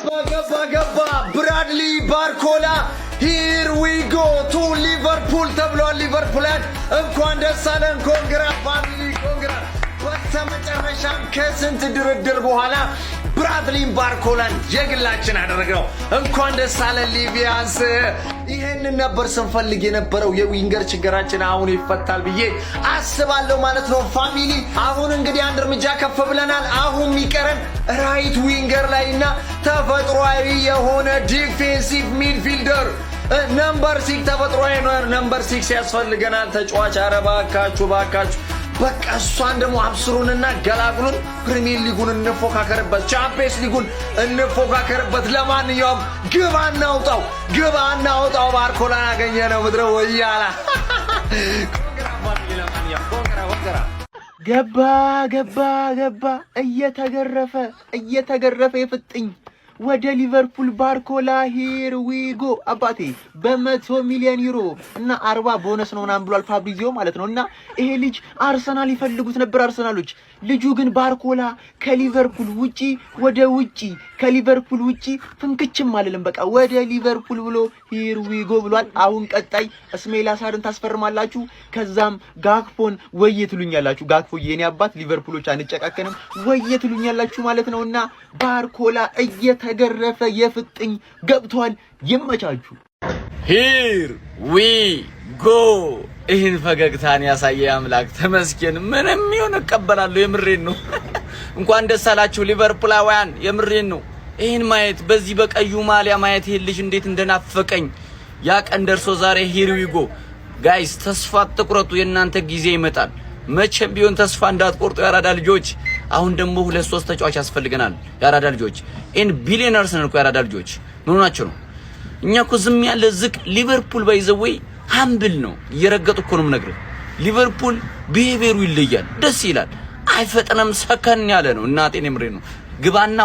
ገባ ብራድሊ ባርኮላ here we go to liverpool ተብሏል። ሊቨርፑልን እንኳን ደስ አለን። ኮንግራ ፋሚሊ ኮንግራ። በተመጨረሻም ከስንት ድርድር በኋላ ብራድሊ ባርኮላን የግላችን አደረግነው። እንኳን ደስ አለን ሊቪያንስ። ይሄንን ነበር ስንፈልግ የነበረው። የዊንገር ችግራችን አሁን ይፈታል ብዬ አስባለሁ ማለት ነው ፋሚሊ። አሁን እንግዲህ አንድ እርምጃ ከፍ ብለናል። አሁን የሚቀረን ራይት ዊንገር ላይና ተፈጥሯዊ የሆነ ዲፌንሲቭ ሚድፊልደር ነምበር 6 ተፈጥሯዊ ነምበር 6 ያስፈልገናል ተጫዋች። ኧረ ባካችሁ በቃ እሷን ደግሞ አብስሩንና ገላግሉን። ፕሪሚየር ሊጉን እንፎካከርበት፣ ቻምፒየንስ ሊጉን እንፎካከርበት። ለማንኛውም ግባ እናውጣው። ባርኮላን አገኘነው። ምድረ ወያላ ገባ እየተገረፈ የፍጥኝ ወደ ሊቨርፑል ባርኮላ ሂር ዊጎ አባቴ በ100 ሚሊዮን ዩሮ እና 40 ቦነስ ነው ምናምን ብሏል ፋብሪዚዮ ማለት ነው። እና ይሄ ልጅ አርሰናል ይፈልጉት ነበር አርሰናሎች። ልጁ ግን ባርኮላ ከሊቨርፑል ውጪ ፍንክችም አለለም። በቃ ወደ ሊቨርፑል ብሎ ሂር ዊጎ ብሏል። አሁን ቀጣይ እስማኤል አሳርን ታስፈርማላችሁ። ከዛም ጋክፖን ወየትሉኛላችሁ። ጋክፖ የኔ አባት ሊቨርፑሎች አንጨቃከንም ወየትሉኛላችሁ ማለት ነውና ባርኮላ እየተገረፈ የፍጥኝ ገብቷል። ይመቻችሁ። ሂር ዊ ጎ። ይህን ፈገግታን ያሳየ አምላክ ተመስገን። ምንም ይሁን እቀበላለሁ። የምሬን ነው። እንኳን ደስ አላችሁ ሊቨርፑላውያን። የምሬን ነው። ይህን ማየት በዚህ በቀዩ ማሊያ ማየት ይልሽ እንዴት እንደናፈቀኝ ያ ቀን ደርሶ ዛሬ ሂር ዊ ጎ ጋይስ። ተስፋ አትቁረጡ። የእናንተ ጊዜ ይመጣል። መቼም ቢሆን ተስፋ እንዳትቆርጡ ያራዳ ልጆች። አሁን ደግሞ 2-3 ተጫዋች ያስፈልገናል ያራዳ ልጆች። ኢን ቢሊየነርስ ነን እኮ ያራዳ ልጆች። ምን ሆናችሁ ነው? እኛ እኮ ዝም ያለ ዝቅ ሊቨርፑል ባይዘወይ ሃምብል ነው። እየረገጡ እኮ ነው የምነግርህ። ሊቨርፑል ቢሄቪየሩ ይለያል፣ ደስ ይላል። አይፈጥነም፣ ሰከን ያለ ነው። እናቴን የምሬ ነው። ግባና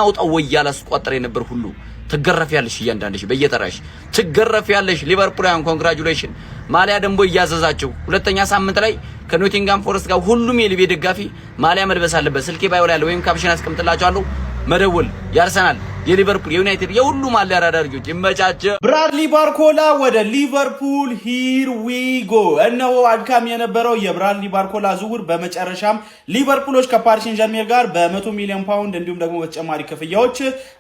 አውጣው ወይ ያላስቆጠረ የነበር ሁሉ ትገረፊያለሽ። እያንዳንድሽ በየተራሽ ትገረፊያለሽ። ሊቨርፑላውያን ኮንግራቹሌሽን። ማሊያ ደግሞ እያዘዛችሁ ሁለተኛ ሳምንት ላይ ከኖቲንጋም ፎረስት ጋር ሁሉም የሊቤ ደጋፊ ማሊያ መልበስ አለበት። ስልኬ ባይው ላይ ያለ ወይም ካፕሽን አስቀምጥላችኋለሁ። መደወል የአርሰናል የሊቨርፑል የዩናይትድ የሁሉ ማሊያ ያራዳ ልጆች ይመቻቸው። ብራድሊ ባርኮላ ወደ ሊቨርፑል ሂር ዊ ጎ። እነሆ አድካም የነበረው የብራድሊ ባርኮላ ዝውውር በመጨረሻም ሊቨርፑሎች ከፓሪስ ሴን ዠርሜን ጋር በ100 ሚሊዮን ፓውንድ እንዲሁም ደግሞ በተጨማሪ ክፍያዎች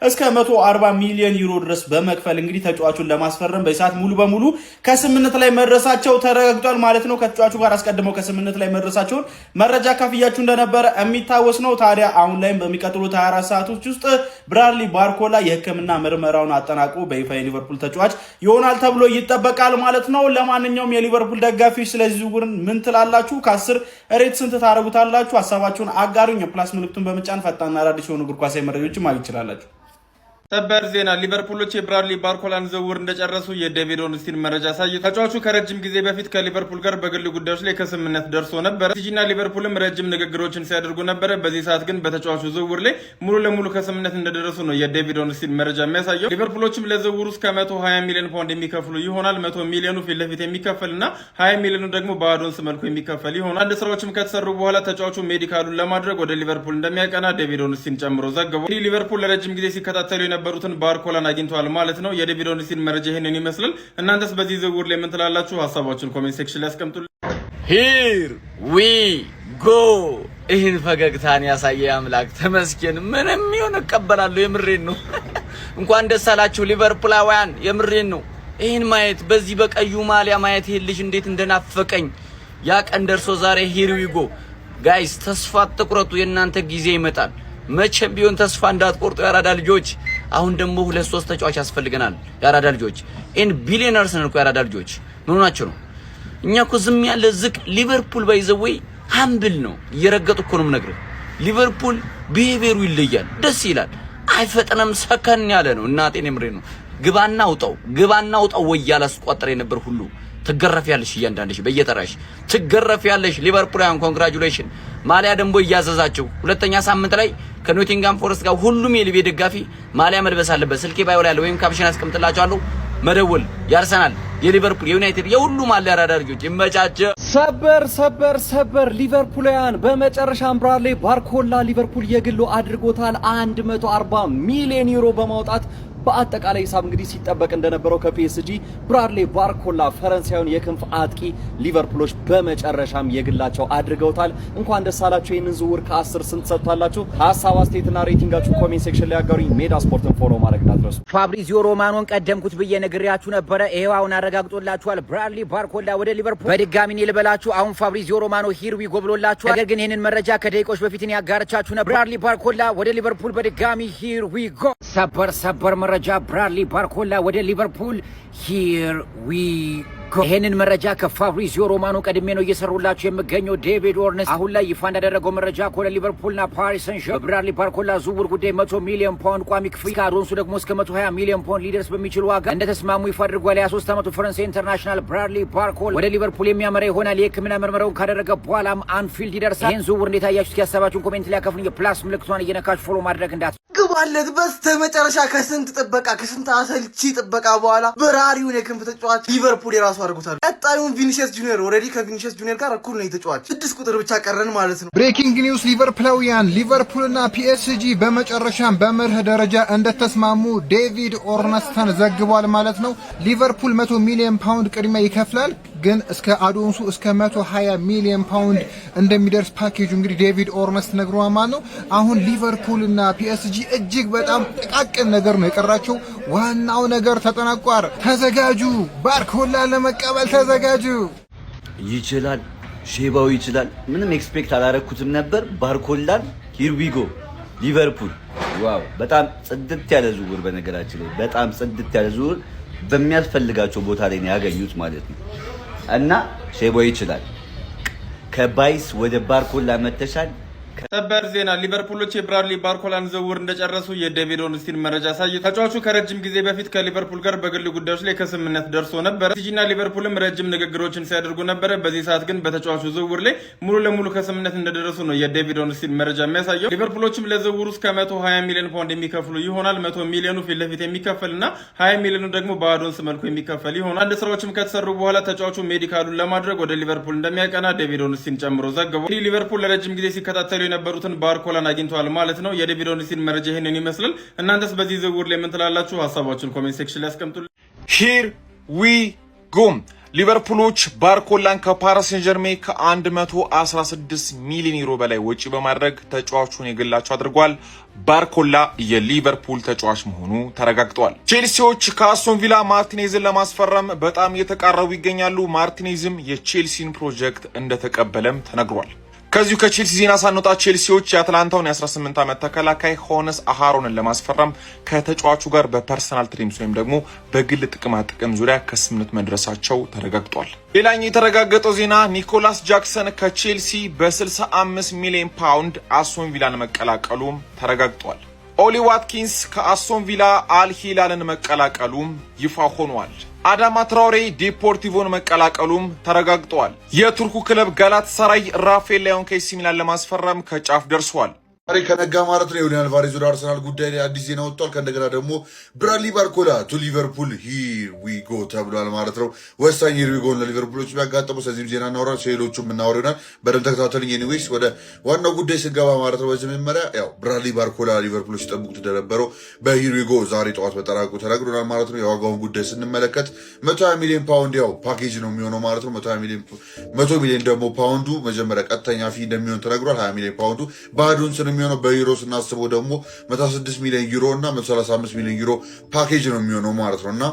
እስከ 140 ሚሊዮን ዩሮ ድረስ በመክፈል እንግዲህ ተጫዋቹን ለማስፈረም በሰዓት ሙሉ በሙሉ ከስምምነት ላይ መድረሳቸው ተረጋግጧል ማለት ነው። ከተጫዋቹ ጋር አስቀድመው ከስምምነት ላይ መድረሳቸውን መረጃ ካፍያችሁ እንደነበረ የሚታወስ ነው። ታዲያ አሁን ላይም በሚቀጥሉት 24 ሰዓቶች ውስጥ ብራድሊ ባርኮላ የሕክምና ምርመራውን አጠናቆ በይፋ የሊቨርፑል ተጫዋች ይሆናል ተብሎ ይጠበቃል ማለት ነው። ለማንኛውም የሊቨርፑል ደጋፊዎች ስለዚህ ዝውውር ምን ትላላችሁ? ከ10 ሬት ስንት ታረጉታላችሁ? ሐሳባችሁን አጋሩኝ። የፕላስ ምልክቱን በመጫን ፈጣንና አዳዲስ የሆኑ እግር ኳስ መረጃዎችን ማግኘት ይችላላችሁ። ሰበር ዜና ሊቨርፑሎች የብራድሊ ባርኮላን ዝውውር እንደጨረሱ የዴቪድ ኦርንስቲን መረጃ ሳይቶ ተጫዋቹ ከረጅም ጊዜ በፊት ከሊቨርፑል ጋር በግል ጉዳዮች ላይ ከስምምነት ደርሶ ነበር። ሲጂና ሊቨርፑልም ረጅም ንግግሮችን ሲያደርጉ ነበር። በዚህ ሰዓት ግን በተጫዋቹ ዝውውር ላይ ሙሉ ለሙሉ ከስምምነት እንደደረሱ ነው የዴቪድ ኦርንስቲን መረጃ የሚያሳየው። ሊቨርፑሎችም ለዝውውሩ እስከ 120 ሚሊዮን ፓውንድ የሚከፍሉ ይሆናል። 100 ሚሊዮኑ ፊት ለፊት የሚከፈልና 20 ሚሊዮኑ ደግሞ በአዶንስ መልኩ የሚከፈል ይሆናል። አንድ ስራዎችም ከተሰሩ በኋላ ተጫዋቹ ሜዲካሉን ለማድረግ ወደ ሊቨርፑል እንደሚያቀና ዴቪድ ኦርንስቲን ጨምሮ ዘግቧል። እንግዲህ ሊቨርፑል ለረጅም ጊዜ ሲከታተሉ የነበሩትን ባርኮላን አግኝተዋል ማለት ነው። የዴቪድ ኦርንስቲን መረጃ ይሄንን ይመስላል። እናንተስ በዚህ ዝውውር ላይ ምን ትላላችሁ? ሐሳባችሁን ኮሜንት ሴክሽን ላይ አስቀምጡልኝ። ሂር ዊ ጎ። ይህን ፈገግታን ያሳየ አምላክ ተመስገን። ምንም ይሁን እቀበላለሁ። የምሬን ነው። እንኳን ደስ አላችሁ ሊቨርፑላውያን። የምሬን ነው። ይህን ማየት በዚህ በቀዩ ማሊያ ማየት ይልሽ እንዴት እንደናፈቀኝ ያ ቀን ደርሶ ዛሬ ሂር ዊ ጎ ጋይስ። ተስፋ አትቁረጡ። የእናንተ ጊዜ ይመጣል። መቼም ቢሆን ተስፋ እንዳትቆርጡ ያራዳ ልጆች። አሁን ደግሞ 2-3 ተጫዋች ያስፈልገናል ያራዳ ልጆች። ኢን ቢሊየነርስ ነን እኮ ያራዳ ልጆች። ምን ሆናችሁ ነው? እኛ እኮ ዝም ያለ ዝቅ ሊቨርፑል ባይዘወይ ሃምብል ነው። እየረገጡ እኮ ነው የምነግርህ። ሊቨርፑል ቢሄቪየሩ ይለያል፣ ደስ ይላል። አይፈጥነም፣ ሰከን ያለ ነው። እናቴን የምሬ ነው። ግባና አውጣው ወይ ያላስቆጠረ የነበር ሁሉ ትገረፊያለሽ። እያንዳንድሽ በየተራሽ ትገረፊያለሽ። ሊቨርፑላውያን ኮንግራቹሌሽን። ማሊያ ደግሞ እያዘዛችሁ ሁለተኛ ሳምንት ላይ ከኖቲንጋም ፎረስት ጋር ሁሉም የሊቤ ደጋፊ ማሊያ መልበስ አለበት። ስልኬ ባይው ላይ ያለ ወይም ካፕሽን አስቀምጥላችኋለሁ። መደወል የአርሰናል የሊቨርፑል የዩናይትድ የሁሉም አለ አራዳሪዎች ይመቻቸው። ሰበር ሊቨርፑልያን በመጨረሻም ብራድሊ ባርኮላ ሊቨርፑል የግሉ አድርጎታል 140 ሚሊዮን ዩሮ በማውጣት በአጠቃላይ ሂሳብ እንግዲህ ሲጠበቅ እንደነበረው ከፒኤስጂ ብራድሊ ባርኮላ ፈረንሳዩን የክንፍ አጥቂ ሊቨርፑሎች በመጨረሻም የግላቸው አድርገውታል። እንኳን ደስ አላችሁ። ይሄንን ዝውውር ከ10 ስንት ሰጥታላችሁ? ሐሳብ አስተያየትና ሬቲንጋችሁ ኮሜንት ሴክሽን ላይ አጋሩኝ። ሜዳ ስፖርትን ፎሎ ማድረግ እንዳትረሱ። ፋብሪዚዮ ሮማኖን ቀደምኩት ብዬ ነግሬያችሁ ነበረ። ይሄው አሁን አረጋግጦላችኋል። ብራድሊ ባርኮላ ወደ ሊቨርፑል በድጋሚ ነው ልበላችሁ። አሁን ፋብሪዚዮ ሮማኖ ሂር ዊ ጎ ብሎላችኋል። ነገር ግን ይሄንን መረጃ ከደቂቆች በፊት ነው ያጋርቻችሁ ነበር። ብራድሊ ባርኮላ ወደ ሊቨርፑል በድጋሚ ሂር ዊ ጎ። ሰበር መረጃ ብራድሊ ባርኮላ ወደ ሊቨርፑል ሂር ዊ ጎ። ይሄንን መረጃ ከፋብሪዚዮ ሮማኖ ቀድሜ ነው እየሰሩላችሁ የምገኘው። ዴቪድ ኦርነስት አሁን ላይ ይፋ እንዳደረገው መረጃ ከሆነ ሊቨርፑልና ፓሪስ ሰን ዠርመን በብራድሊ ባርኮላ ዝውውር ጉዳይ 100 ሚሊዮን ፓውንድ ቋሚ ክፍያ ከአዶንሱ ደግሞ እስከ 120 ሚሊዮን ፓውንድ ሊደርስ በሚችል ዋጋ እንደተስማሙ ይፋ አድርጓል። የ23 ዓመቱ ፈረንሳይ ኢንተርናሽናል ብራድሊ ባርኮላ ወደ ሊቨርፑል የሚያመራ ይሆናል። የሕክምና ምርመራውን ካደረገ በኋላም አንፊልድ ይደርሳል። ይህን ዝውውር እንዴት አያችሁት? ያሰባችሁን ኮሜንት ላይ አካፍሉኝ። የፕላስ ምልክቷን እየነካችሁ ፎሎ ማድረግ እንዳት ግባለት በስተመጨረሻ ከስንት አሰልቺ ጥበቃ በኋላ በራሪውን የክንፍ ተጫዋች ሊቨርፑል የራሱ አድርጎታል። ቀጣዩን ቪኒሲየስ ጁኒየር ኦልሬዲ ከቪኒሲየስ ጁኒየር ጋር እኩል ነው የተጫዋች 6 ቁጥር ብቻ ቀረን ማለት ነው። ብሬኪንግ ኒውስ ሊቨርፑላውያን ሊቨርፑልና ፒኤስጂ በመጨረሻም በመርህ ደረጃ እንደተስማሙ ዴቪድ ኦርነስተን ዘግቧል ማለት ነው። ሊቨርፑል 100 ሚሊዮን ፓውንድ ቅድሚያ ይከፍላል፣ ግን እስከ አዶንሱ እስከ 120 ሚሊዮን ፓውንድ እንደሚደርስ ፓኬጁ እንግዲህ ዴቪድ ኦርነስት ነግሯል ማለት ነው። አሁን ሊቨርፑልና ፒኤስጂ እጅግ በጣም ጥቃቅን ነገር ነው የቀራቸው። ዋናው ነገር ተጠናቋል። ተዘጋጁ፣ ባርኮላ ለመቀበል ተዘጋጁ። ይችላል፣ ሼባው ይችላል። ምንም ኤክስፔክት አላረኩትም ነበር። ባርኮላን ሂር ዊ ጎ ሊቨርፑል። ዋው! በጣም ጽድት ያለ ዝውውር፣ በነገራችን ላይ በጣም ጽድት ያለ ዝውውር በሚያስፈልጋቸው ቦታ ላይ ነው ያገኙት ማለት ነው። እና ሼባው ይችላል። ከባይስ ወደ ባርኮላ መተሻል። ሰበር ዜና ሊቨርፑሎች የብራድሊ ባርኮላን ዝውውር እንደጨረሱ የዴቪድ ኦርንስቲን መረጃ ሳይ ተጫዋቹ ከረጅም ጊዜ በፊት ከሊቨርፑል ጋር በግል ጉዳዮች ላይ ከስምምነት ደርሶ ነበር። ሲጂና ሊቨርፑልም ረጅም ንግግሮችን ሲያደርጉ ነበር። በዚህ ሰዓት ግን በተጫዋቹ ዝውውር ላይ ሙሉ ለሙሉ ከስምምነት እንደደረሱ ነው የዴቪድ ኦርንስቲን መረጃ የሚያሳየው። ሊቨርፑሎችም ለዝውውሩ እስከ 120 ሚሊዮን ፓውንድ የሚከፍሉ ይሆናል። 100 ሚሊዮኑ ፊት ለፊት የሚከፈልና 20 ሚሊዮኑ ደግሞ በአዶንስ መልኩ የሚከፈል ይሆናል። አንድ ስራዎችም ከተሰሩ በኋላ ተጫዋቹ ሜዲካሉን ለማድረግ ወደ ሊቨርፑል እንደሚያቀና ዴቪድ ኦርንስቲን ጨምሮ ዘግቧል። ሊቨርፑል ለረጅም ጊዜ ሲከታተሉ የነበሩትን ባርኮላን አግኝተዋል ማለት ነው። የዴቪድ ኦርንስቲን መረጃ ይሄንን ይመስላል። እናንተስ በዚህ ዝውውር ላይ ምን ትላላችሁ? ሐሳባችሁን ኮሜንት ሴክሽን ላይ አስቀምጡልኝ። ሂር ዊ ጎ። ሊቨርፑሎች ባርኮላን ከፓሪስ ሴን ዠርሜን ከ116 ሚሊዮን ዩሮ በላይ ወጪ በማድረግ ተጫዋቹን የግላቸው አድርጓል። ባርኮላ የሊቨርፑል ተጫዋች መሆኑ ተረጋግጧል። ቼልሲዎች ከአስቶን ቪላ ማርቲኔዝን ለማስፈረም በጣም እየተቃረቡ ይገኛሉ። ማርቲኔዝም የቼልሲን ፕሮጀክት እንደተቀበለም ተነግሯል። ከዚሁ ከቼልሲ ዜና ሳንወጣ ቼልሲዎች የአትላንታውን የ18 ዓመት ተከላካይ ሆነስ አሃሮንን ለማስፈረም ከተጫዋቹ ጋር በፐርሰናል ትሪምስ ወይም ደግሞ በግል ጥቅማ ጥቅም ዙሪያ ከስምምነት መድረሳቸው ተረጋግጧል። ሌላኛው የተረጋገጠው ዜና ኒኮላስ ጃክሰን ከቼልሲ በ65 ሚሊዮን ፓውንድ አስቶን ቪላን መቀላቀሉም ተረጋግጧል። ኦሊ ዋትኪንስ ከአስቶን ቪላ አልሂላልን መቀላቀሉም ይፋ ሆኗል። አዳማ ትራውሬ ዴፖርቲቮን መቀላቀሉም ተረጋግጧል። የቱርኩ ክለብ ጋላት ሰራይ ራፋኤል ሊያውን ከኤሲ ሚላን ለማስፈረም ከጫፍ ደርሷል። ዛሬ ከነጋ ማለት ነው ዩሊያን አልቫሬዝ ወደ አርሰናል ጉዳይ ላይ አዲስ ዜና ወጥቷል። ከእንደገና ደግሞ ብራድሊ ባርኮላ ቱ ሊቨርፑል ሂር ዊ ጎ ተብሏል ማለት ነው። ወሳኝ ሂር ዊ ጎ ለሊቨርፑሎች የሚያጋጥሙ ስለዚህም ዜና እናወራል። ሌሎቹም እናወራ ይሆናል። በደንብ ተከታተሉኝ። ኤኒዌይስ ወደ ዋናው ጉዳይ ስገባ ማለት ነው በመጀመሪያ ያው ብራድሊ ባርኮላ ሊቨርፑሎች ሲጠብቁት እንደነበረው በሂር ዊ ጎ ዛሬ ጠዋት በጠራቁ ተነግሮናል ማለት ነው። የዋጋውን ጉዳይ ስንመለከት 120 ሚሊዮን ፓውንድ ያው ፓኬጅ ነው የሚሆነው ማለት ነው። 100 ሚሊዮን ደግሞ ፓውንዱ መጀመሪያ ቀጥተኛ ፊ እንደሚሆን ተነግሯል። 20 ሚሊዮን ፓውንዱ ባዶንስ ነው የሚሆነው። በዩሮ ስናስበው ደግሞ 106 ሚሊዮን ዩሮ እና 135 ሚሊዮን ዩሮ ፓኬጅ ነው የሚሆነው ማለት ነው። እና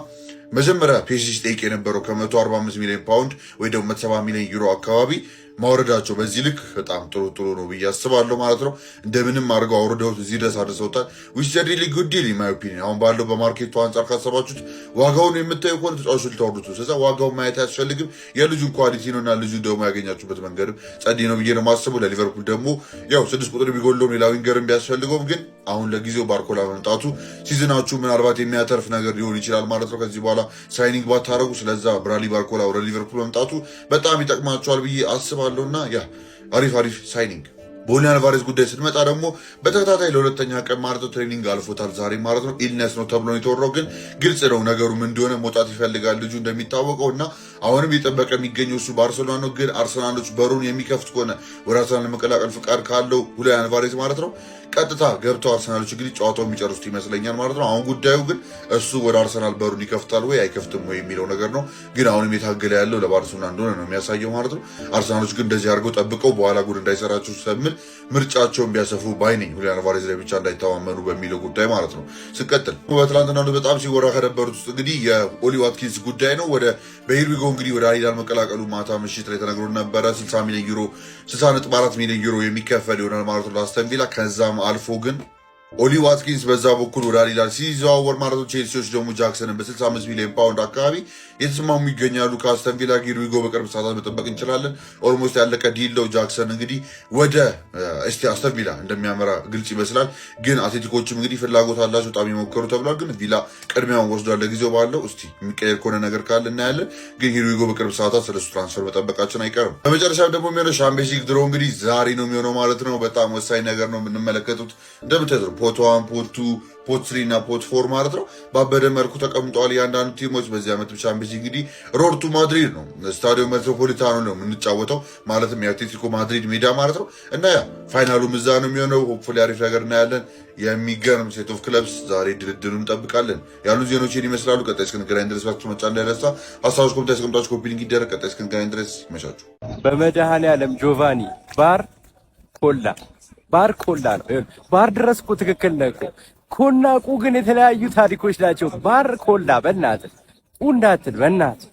መጀመሪያ ፒኤስጂ ጠይቅ የነበረው ከ145 ሚሊዮን ፓውንድ ወይ ደግሞ 170 ሚሊዮን ዩሮ አካባቢ ማውረዳቸው በዚህ ልክ በጣም ጥሩ ነው ብዬ አስባለሁ ማለት ነው። እንደምንም አድርገው አውርደውት እዚህ ድረስ አድርሰውታል። ዊች ዘ ሪሊ ጉድ ዲል ኢን ማይ ኦፒኒየን። አሁን ባለው በማርኬቱ አንጻር ካሰባችሁት ዋጋውን የምታዩ ከሆነ ተጫዋቹ ልታወርዱት ነው። ስለዚህ ዋጋውን ማየት አያስፈልግም። የልጁን ኳሊቲ ነው እና ልጁ ደግሞ ያገኛችሁበት መንገድም ጸዴ ነው ብዬ ነው የማስበው። ለሊቨርፑል ደግሞ ያው 6 ቁጥር ቢጎለውም ሌላ ዊንገርም ቢያስፈልገውም ግን አሁን ለጊዜው ባርኮላ መምጣቱ ሲዝናችሁ ምናልባት የሚያተርፍ ነገር ሊሆን ይችላል ማለት ነው። ከዚህ በኋላ ሳይኒንግ ባታረጉ ስለዛ ብራድሊ ባርኮላ ወደ ሊቨርፑል መምጣቱ በጣም ይጠቅማቸዋል ብዬ አስባለሁ። እና ያ አሪፍ ሳይኒንግ በሁሊያን አልቫሬዝ ጉዳይ ስንመጣ ደግሞ በተከታታይ ለሁለተኛ ቀን ማለት ነው ትሬኒንግ አልፎታል ዛሬ ማለት ነው። ኢልነስ ነው ተብሎ የተወራው ግን ግልጽ ነው ነገሩ ምን እንደሆነ መውጣት ይፈልጋል ልጁ እንደሚታወቀው እና አሁንም የጠበቀ የሚገኘው እሱ ባርሴሎና ነው። ግን አርሰናሎች በሩን የሚከፍት ከሆነ ወደ አርሰናል ለመቀላቀል ፍቃድ ካለው ሁሊያን አልቫሬዝ ማለት ነው ቀጥታ ገብተው አርሰናሎች እንግዲህ ጨዋታው የሚጨርሱት ይመስለኛል ማለት ነው። አሁን ጉዳዩ ግን እሱ ወደ አርሰናል በሩን ይከፍታል ወይ አይከፍትም ወይ የሚለው ነገር ነው። ግን አሁንም የታገለ ያለው ለባርሴሎና እንደሆነ ነው የሚያሳየው ማለት ነው። አርሰናሎች ግን እንደዚህ አድርገው ጠብቀው በኋላ ጉድ እንዳይሰራቸው ስለምን ምርጫቸውን ቢያሰፉ ባይ ነኝ፣ ሁሊያን አልቫሬዝ ላይ ብቻ እንዳይተማመኑ በሚለው ጉዳይ ማለት ነው። ስቀጥል በትላንትና በጣም ሲወራ ከነበሩት ውስጥ እንግዲህ የኦሊ ዋትኪንስ ጉዳይ ነው። በሂር ዊ ጎ እንግዲህ ወደ አልሂላል መቀላቀሉ ማታ ምሽት ላይ ተነግሮ ነበረ። 60.4 ሚሊዮን ዩሮ የሚከፈል ይሆናል ማለት ነው ለአስተን ቪላ። ከዛም አልፎ ግን ኦሊ ዋትኪንስ በዛ በኩል ወደ አልሂላል ሲዘዋወር ማለት ነው። ቼልሲዎች ደግሞ ጃክሰንን በ65 ሚሊዮን ፓውንድ አካባቢ የተስማሙ ይገኛሉ ከአስተን ቪላ። ሂር ዊ ጎ በቅርብ ሰዓታት መጠበቅ እንችላለን። ኦልሞስት ያለቀ ዲል ነው። ጃክሰን እንግዲህ ወደ አስተን ቪላ እንደሚያመራ ግልጽ ይመስላል። ግን አትሌቲኮችም እንግዲህ ፍላጎት አላቸው በጣም የሞከሩ ተብሏል። ግን ቪላ ቅድሚያውን ወስዷል ለጊዜው ባለው። እስቲ የሚቀየር ከሆነ ነገር ካለ እናያለን። ግን ሂር ዊ ጎ በቅርብ ሰዓታት ስለሱ ትራንስፈር መጠበቃችን አይቀርም። በመጨረሻም ደግሞ የሚሆነው ሻምፒየንስ ሊግ ድሮ እንግዲህ ዛሬ ነው የሚሆነው ማለት ነው። በጣም ወሳኝ ነገር ነው የምንመለከቱት እንደምታዩት ፖት 1 ፖት 2 ፖት 3 እና ፖት 4 ማለት ነው ባበደ መልኩ ተቀምጠዋል እያንዳንዱ ቲሞች። በዚህ ዓመት ቻምፒየንስ ሊግ እንግዲህ ሮድ ቱ ማድሪድ ነው ስታዲዮ ሜትሮፖሊታኖ ነው የምንጫወተው ማለትም የአትሌቲኮ ማድሪድ ሜዳ ማለት ነው። እና ያ ፋይናሉም እዛ ነው የሚሆነው። ሆፕፉሊ አሪፍ ነገር እናያለን። የሚገርም ሴት ኦፍ ክለብስ ዛሬ ድልድሉ እንጠብቃለን። ያሉ ዜናዎችን ይመስላሉ። ቀጣይ እስክንገናኝ ድረስ ባክቱ መጫ እንዳይረሳ። ሀሳቦች ኮሜንት ያስቀምጣችሁ፣ ኮፒ ሊንክ ይደረግ። ቀጣይ እስክንገናኝ ድረስ ይመቻችሁ። በመድኃኔዓለም ጆቫኒ ባር ኮላ ነው። ባር ድረስ እኮ ትክክል ነህ እኮ። ኮና ቁ ግን የተለያዩ ታሪኮች ናቸው። ባር ኮላ በእናትህ ቁ እንዳትል በእናትህ